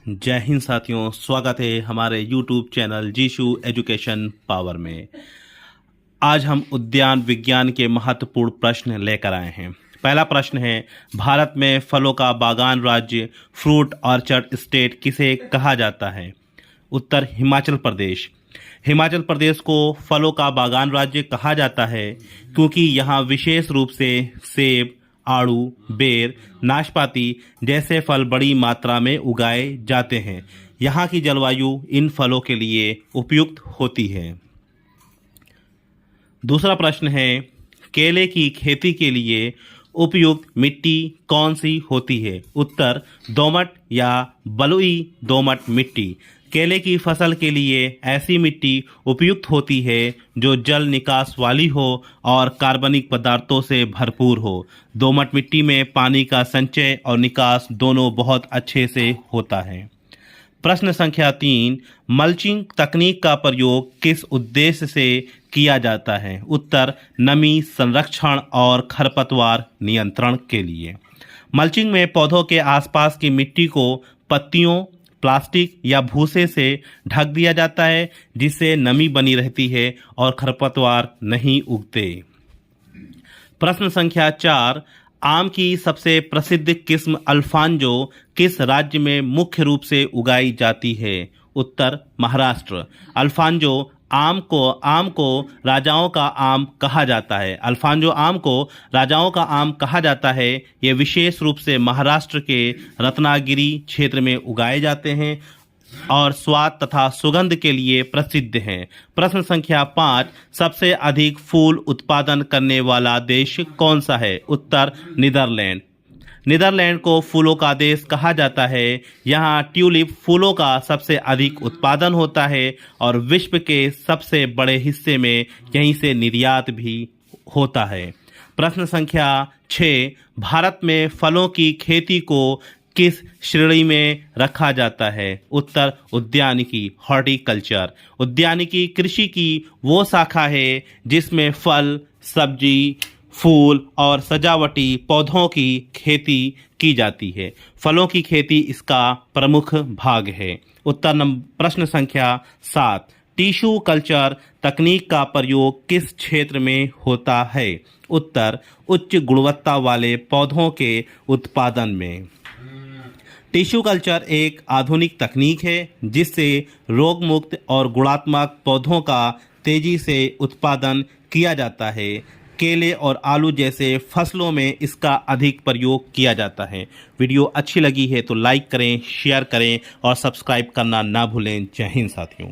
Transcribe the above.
जय हिंद साथियों, स्वागत है हमारे YouTube चैनल जीशु एजुकेशन पावर में। आज हम उद्यान विज्ञान के महत्वपूर्ण प्रश्न लेकर आए हैं। पहला प्रश्न है, भारत में फलों का बागान राज्य फ्रूट ऑर्चर्ड स्टेट किसे कहा जाता है? उत्तर हिमाचल प्रदेश। हिमाचल प्रदेश को फलों का बागान राज्य कहा जाता है क्योंकि यहाँ विशेष रूप से सेब, आड़ू, बेर, नाशपाती जैसे फल बड़ी मात्रा में उगाए जाते हैं। यहाँ की जलवायु इन फलों के लिए उपयुक्त होती है। दूसरा प्रश्न है, केले की खेती के लिए उपयुक्त मिट्टी कौन सी होती है? उत्तर दोमट या बलुई दोमट मिट्टी। केले की फसल के लिए ऐसी मिट्टी उपयुक्त होती है जो जल निकास वाली हो और कार्बनिक पदार्थों से भरपूर हो। दोमट मिट्टी में पानी का संचय और निकास दोनों बहुत अच्छे से होता है। प्रश्न संख्या 3, मल्चिंग तकनीक का प्रयोग किस उद्देश्य से किया जाता है? उत्तर नमी संरक्षण और खरपतवार नियंत्रण के लिए। मल्चिंग में पौधों के आसपास की मिट्टी को पत्तियों, प्लास्टिक या भूसे से ढक दिया जाता है जिससे नमी बनी रहती है और खरपतवार नहीं उगते। प्रश्न संख्या 4, आम की सबसे प्रसिद्ध किस्म अल्फांजो किस राज्य में मुख्य रूप से उगाई जाती है? उत्तर महाराष्ट्र। अल्फांजो आम को राजाओं का आम कहा जाता है। अल्फांजो आम को राजाओं का आम कहा जाता है। ये विशेष रूप से महाराष्ट्र के रत्नागिरी क्षेत्र में उगाए जाते हैं और स्वाद तथा सुगंध के लिए प्रसिद्ध हैं। प्रश्न संख्या 5, सबसे अधिक फूल उत्पादन करने वाला देश कौन सा है? उत्तर नीदरलैंड। नीदरलैंड को फूलों का देश कहा जाता है। यहाँ ट्यूलिप फूलों का सबसे अधिक उत्पादन होता है और विश्व के सबसे बड़े हिस्से में यहीं से निर्यात भी होता है। प्रश्न संख्या 6, भारत में फलों की खेती को किस श्रेणी में रखा जाता है? उत्तर उद्यानिकी, हॉर्टिकल्चर। उद्यानिकी कृषि की वो शाखा है जिसमें फल, सब्जी, फूल और सजावटी पौधों की खेती की जाती है। फलों की खेती इसका प्रमुख भाग है। प्रश्न संख्या 7, टिश्यू कल्चर तकनीक का प्रयोग किस क्षेत्र में होता है? उत्तर उच्च गुणवत्ता वाले पौधों के उत्पादन में। टिश्यू कल्चर एक आधुनिक तकनीक है जिससे रोगमुक्त और गुणात्मक पौधों का तेजी से उत्पादन किया जाता है। केले और आलू जैसे फसलों में इसका अधिक प्रयोग किया जाता है। वीडियो अच्छी लगी है तो लाइक करें, शेयर करें और सब्सक्राइब करना ना भूलें। जय हिंद साथियों।